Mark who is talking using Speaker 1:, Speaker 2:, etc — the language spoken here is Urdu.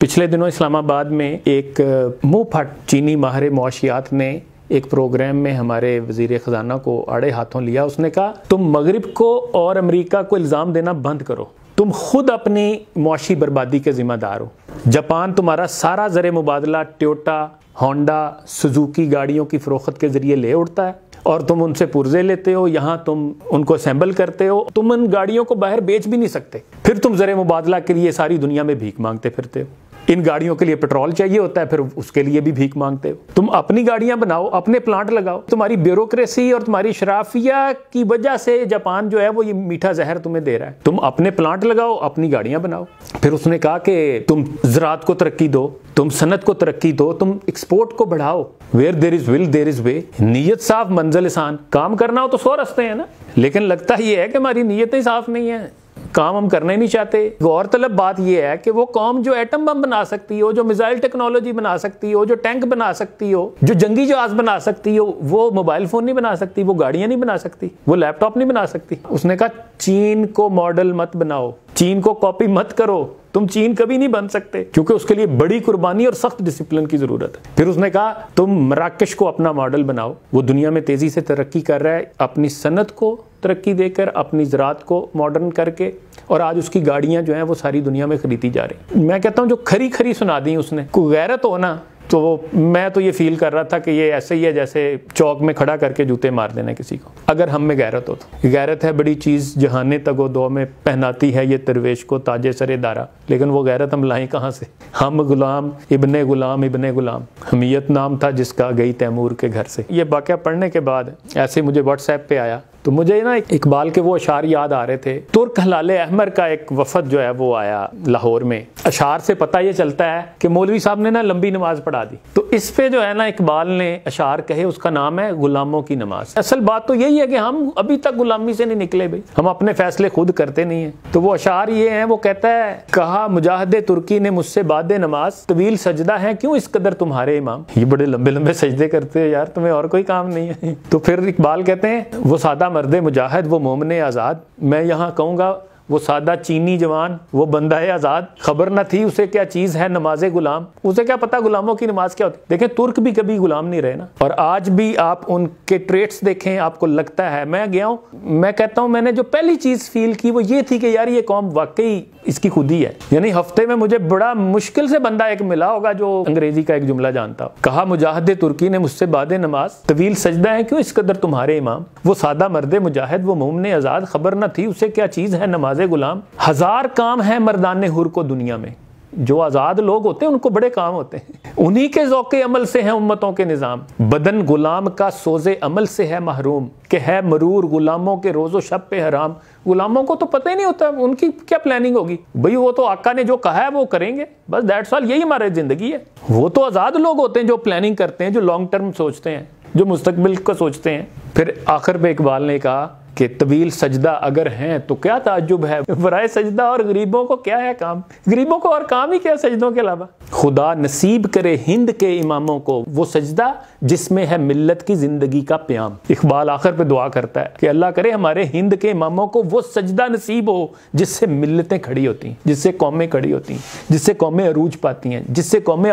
Speaker 1: پچھلے دنوں اسلام آباد میں ایک منہ پھٹ چینی ماہر معاشیات نے ایک پروگرام میں ہمارے وزیر خزانہ کو آڑے ہاتھوں لیا۔ اس نے کہا تم مغرب کو اور امریکہ کو الزام دینا بند کرو، تم خود اپنی معاشی بربادی کے ذمہ دار ہو۔ جاپان تمہارا سارا زر مبادلہ ٹویوٹا، ہونڈا، سوزوکی گاڑیوں کی فروخت کے ذریعے لے اڑتا ہے اور تم ان سے پرزے لیتے ہو، یہاں تم ان کو اسمبل کرتے ہو، تم ان گاڑیوں کو باہر بیچ بھی نہیں سکتے، پھر تم زر مبادلہ کے لیے ساری دنیا میں بھیک مانگتے پھرتے ہو۔ ان گاڑیوں کے لیے پیٹرول چاہیے ہوتا ہے، پھر اس کے لیے بھی بھیک مانگتے ہو۔ تم اپنی گاڑیاں بناؤ، اپنے پلانٹ لگاؤ۔ تمہاری بیوروکریسی اور تمہاری شرافیہ کی وجہ سے جاپان جو ہے وہ یہ میٹھا زہر تمہیں دے رہا ہے۔ تم اپنے پلانٹ لگاؤ، اپنی گاڑیاں بناؤ۔ پھر اس نے کہا کہ تم زراعت کو ترقی دو، تم صنعت کو ترقی دو، تم ایکسپورٹ کو بڑھاؤ۔ ویئر دیر از ول دیر از وے۔ نیت صاف منزل آسان۔ کام کرنا ہو تو 100 راستے ہیں نا، لیکن لگتا یہ ہے کہ ہماری نیتیں صاف نہیں ہیں، کام ہم کرنا ہی نہیں چاہتے۔ غور طلب بات یہ ہے کہ وہ قوم جو ایٹم بم بنا سکتی ہو، جو میزائل ٹیکنالوجی بنا سکتی ہو، جو ٹینک بنا سکتی ہو، جو جنگی جہاز بنا سکتی ہو، وہ موبائل فون نہیں بنا سکتی، وہ گاڑیاں نہیں بنا سکتی، وہ لیپ ٹاپ نہیں بنا سکتی۔ اس نے کہا چین کو ماڈل مت بناؤ، چین کو کاپی مت کرو، تم چین کبھی نہیں بن سکتے کیونکہ اس کے لیے بڑی قربانی اور سخت ڈسپلن کی ضرورت ہے۔ پھر اس نے کہا تم مراکش کو اپنا ماڈل بناؤ، وہ دنیا میں تیزی سے ترقی کر رہا ہے، اپنی صنعت کو ترقی دے کر، اپنی زراعت کو ماڈرن کر کے، اور آج اس کی گاڑیاں جو ہیں وہ ساری دنیا میں خریدی جا رہی ہیں۔ میں کہتا ہوں جو کھری کھری سنا دی اس نے، کوئی غیرت ہو نا، تو میں تو یہ فیل کر رہا تھا کہ یہ ایسے ہی ہے جیسے چوک میں کھڑا کر کے جوتے مار دینا کسی کو۔ اگر ہم میں غیرت ہو تو غیرت ہے بڑی چیز، جہانے تگ و دو میں پہناتی ہے یہ درویش کو تاج سر دارا، لیکن وہ غیرت ہم لائیں کہاں سے؟ ہم غلام ابن غلام ابن غلام، حمیت نام تھا جس کا گئی تیمور کے گھر سے۔ یہ واقعہ پڑھنے کے بعد ایسے مجھے واٹس ایپ پہ آیا تو مجھے نا اقبال کے وہ اشعار یاد آ رہے تھے۔ ترک ہلال احمر کا ایک وفد جو ہے وہ آیا لاہور میں۔ اشعار سے پتہ یہ چلتا ہے کہ مولوی صاحب نے نا لمبی نماز پڑھا دی، تو اس پہ جو ہے نا اقبال نے اشعار کہے، اس کا نام ہے غلاموں کی نماز۔ اصل بات تو یہی ہے کہ ہم ابھی تک غلامی سے نہیں نکلے بھائی، ہم اپنے فیصلے خود کرتے نہیں ہیں۔ تو وہ اشعار یہ ہیں، وہ کہتا ہے کہا مجاہد ترکی نے مجھ سے بعد نماز، طویل سجدہ ہے کیوں اس قدر تمہارے امام۔ یہ بڑے لمبے لمبے سجدے کرتے ہیں یار، تمہیں اور کوئی کام نہیں ہے؟ تو پھر اقبال کہتے ہیں وہ سادہ مرد مجاہد وہ مومن آزاد، میں یہاں کہوں گا وہ سادہ چینی جوان وہ بندہ آزاد، خبر نہ تھی اسے کیا چیز ہے نماز غلام، اسے کیا پتا غلاموں کی نماز کیا ہوتی۔ دیکھیں ترک بھی کبھی غلام نہیں رہے نا، اور آج بھی آپ ان کے ٹریٹس دیکھیں، آپ کو لگتا ہے۔ میں گیا ہوں، میں کہتا ہوں میں نے جو پہلی چیز فیل کی وہ یہ تھی کہ یار یہ قوم واقعی اس کی خودی ہے۔ یعنی ہفتے میں مجھے بڑا مشکل سے بندہ ایک ملا ہوگا جو انگریزی کا ایک جملہ جانتا ہو۔ کہا مجاہد ترکی نے مجھ سے بعد نماز، طویل سجدہ ہے کیوں اس قدر تمہارے امام، وہ سادہ مرد مجاہد وہ مومن آزاد، خبر نہ تھی اسے کیا چیز ہے نماز غلام۔ ہزار کام ہے مردان حر کو دنیا میں، جو آزاد لوگ ہوتے ہیں ان کو بڑے کام ہوتے ہیں، انہی کے ذوق عمل سے ہیں امتوں کے نظام۔ بدن غلام کا سوز عمل سے ہے محروم، کہ ہے مرور غلاموں کے روز و شب پہ حرام۔ غلاموں کو تو پتہ ہی نہیں ہوتا ان کی کیا پلاننگ ہوگی، بھئی وہ تو آقا نے جو کہا ہے وہ کریں گے، بس دیٹس آل، یہی ہماری زندگی ہے۔ وہ تو آزاد لوگ ہوتے ہیں جو پلاننگ کرتے ہیں، جو لانگ ٹرم سوچتے ہیں، جو مستقبل کا سوچتے ہیں۔ پھر آخر پہ اقبال نے کہا کہ طویل سجدہ اگر ہیں تو کیا تعجب ہے، برائے سجدہ اور غریبوں کو کیا ہے کام، غریبوں کو اور کام ہی کیا سجدوں کے علاوہ۔ خدا نصیب کرے ہند کے اماموں کو وہ سجدہ جس میں ہے ملت کی زندگی کا پیام۔ اقبال آخر پہ دعا کرتا ہے کہ اللہ کرے ہمارے ہند کے اماموں کو وہ سجدہ نصیب ہو جس سے ملتیں کھڑی ہوتی ہیں، جس سے قومیں کھڑی ہوتی ہیں، جس سے قومیں عروج پاتی ہیں، جس سے قومیں